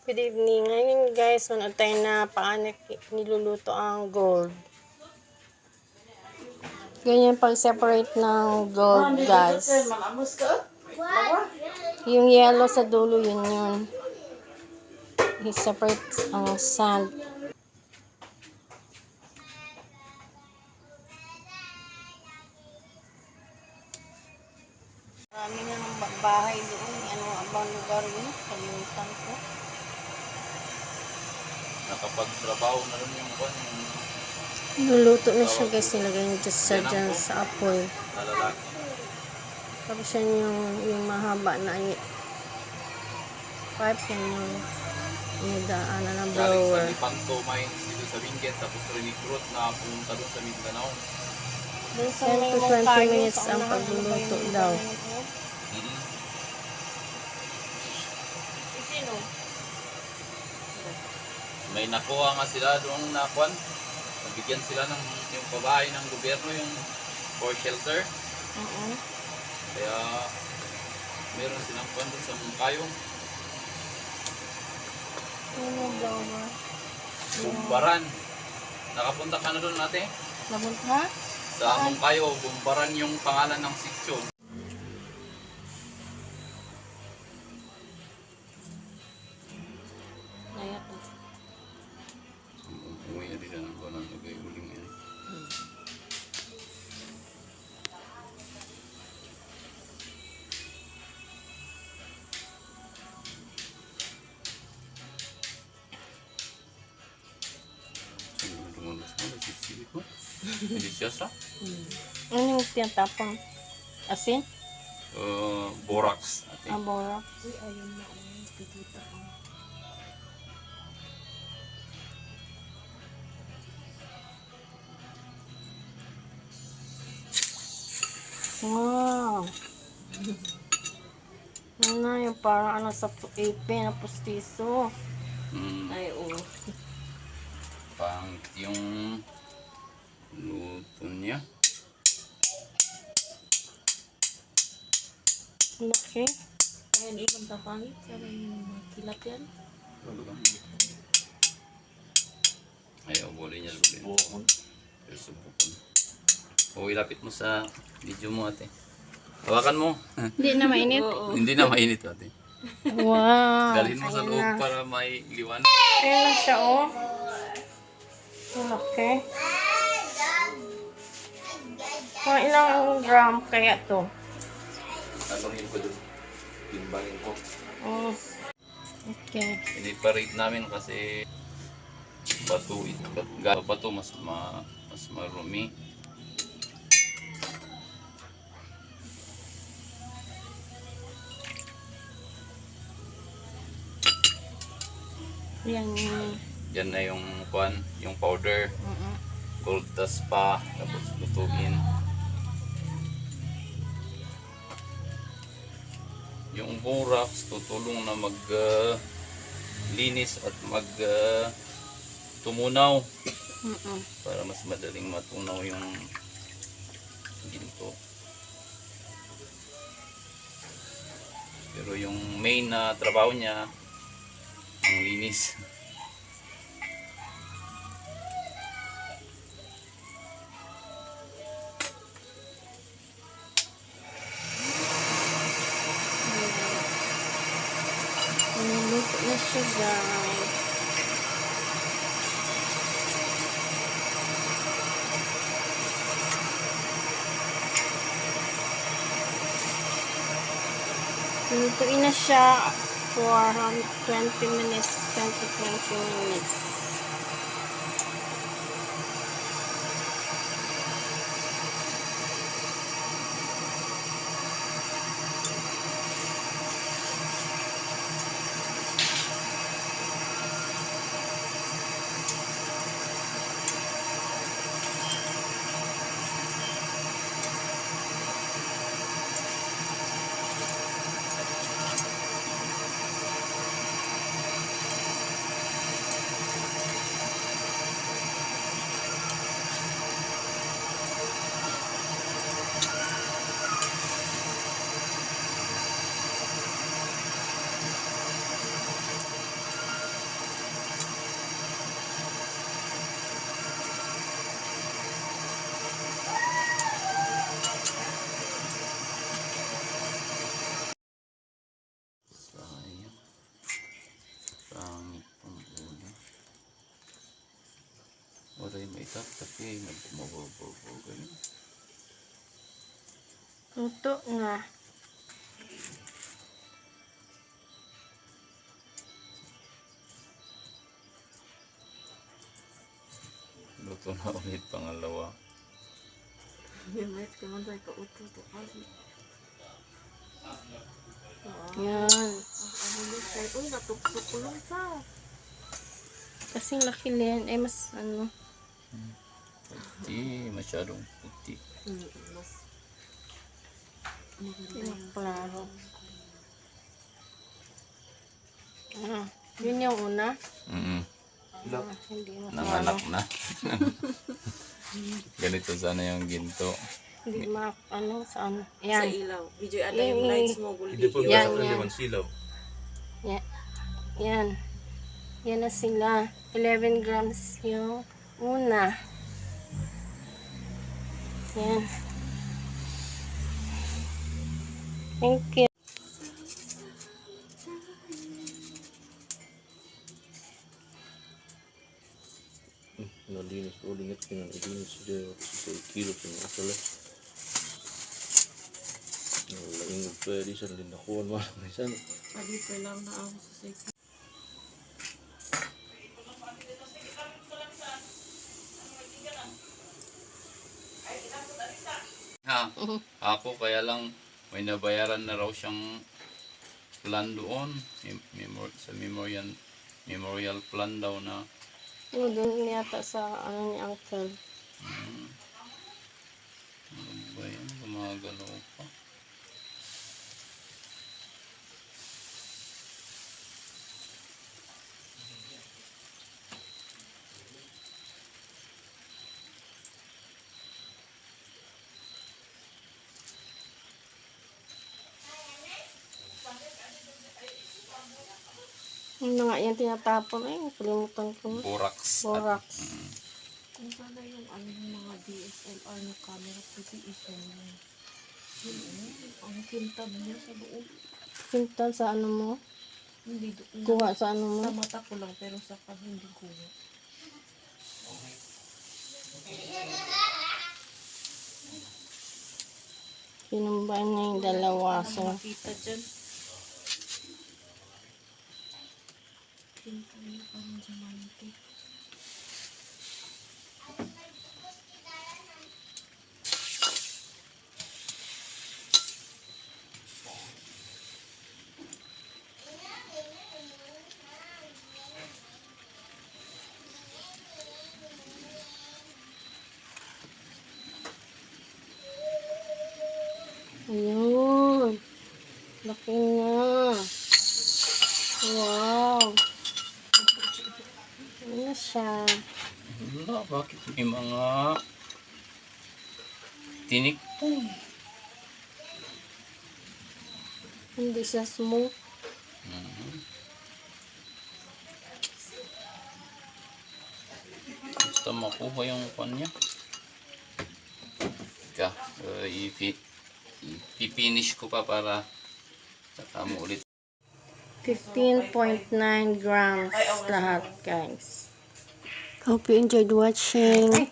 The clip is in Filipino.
Good evening. Ngayon guys, manood tayo na paano niluluto ang gold. Ganyan pag-separate ng gold guys. Yung yellow sa dulo, yun. I-separate ang sand. Marami na ng bahay doon. Ano abang lugar yun? Kalimutan ko. Nakapagtrabaho na rin yung kwan. Nuluto na siya guys. Nilagay niya dyan sa apoy. Nalalaki. Tapos yan yung mahaba na pipe yan yung inidaanan ng Galing blower. sa Lipanto Mines dito sa Benguet. Tapos recruit na pumunta doon sa Mindanao. 10 to 20 minutes ang pagluluto daw. May nakuha nga sila doon na kwan. Nabigyan sila ng yung pabahay ng gobyerno, yung for shelter. Kaya meron silang kwan doon sa Mungkayo. Blower. Bumbaran. Nakapunta ka na doon ate? Napunta? Sa Mungkayo, Bumbaran yung pangalan ng section. Deliciosa? Ano yung tinatapang? Asin? Borax. Borax. Ayun na ang pitita ko. Wow! Ano na yung parang ano sa ipin na pustiso. Ay, oo. Pang yung luto niya. Laki. Ayan, ibang tapangit. Sabi yung kilap yan. Ayaw, boleh niya luto. Pero subukan. O, ilapit mo sa video mo ate. Hawakan mo. Hindi na mainit? Hindi na mainit ate. Wow! Dalhin mo sa Ayan loob na. para may liwan. Ayan na siya, oh. Laki. Mga ilang gram kaya to? Tanungin ko doon. Timbangin ko. Oh. Okay. Iniparate namin kasi bato ito. Bato mas marumi. Yan. Yan na yung kwan, yung powder. Gold dust pa, tapos lutuin. Yung borax tutulong na mag linis at mag tumunaw para mas madaling matunaw yung ginto. Pero yung main na trabaho niya ang linis. Luto na siya, guys. Lutuin na siya for 20 minutes, 10 to 20 minutes. tapi nagbumababaw ganun. Luto na. Luto na ulit pangalawa. Yung wait ka man tayo ka-utro to kasi. Yan. Ano yung tayo? Uy, natuktok ko lang sa. Kasing laki yan. Eh, mas ano. Puti, masyadong puti. Mas maganda Yung yung klaro. Ah, yun yung una. Hindi mo Nanganak na. Ganito sana yung ginto. Hindi ano, sa ano. sa Yan. ilaw. Video ada yung lights mo, Hindi po guldi. Yan, basta yan. ulit silaw. Yan. Yan na sila. 11 grams yung una. Yan. Thank you. Nalinis ko ulit pinalinis dia sa kilo sa mga sala. Nalaging pwede sa linakuan mo ng isa. Pwede pa lang na ako sa safety. Ha, ako kaya lang may nabayaran na raw siyang plan doon. Sa memorial plan daw na. Yung doon yata sa ano ni Uncle. Ano ba yan? Gumagalaw pa. Yung nga yan tinatapon. Ay, kalimutan ko. Borax. Borax. Kung sana yung ano yung mga DSLR na camera pwede isang ang kintab niya sa loob. Pintal sa ano mo. Hindi doon. Kuha sa ano mo. Sa mata ko lang pero sa kan hindi kuha. Pinumbahan niya yung dalawa. Ano So, makita dyan? Kintab niya parang diamante. ayun. Laki na. Wow. Ano siya? Wala, bakit may mga tinik po? Hindi siya smooth. Basta makuha yung kanya. Teka, ipipinish ko pa para saka mo ulit. 15.9 grams lahat, guys. Hope you enjoyed watching.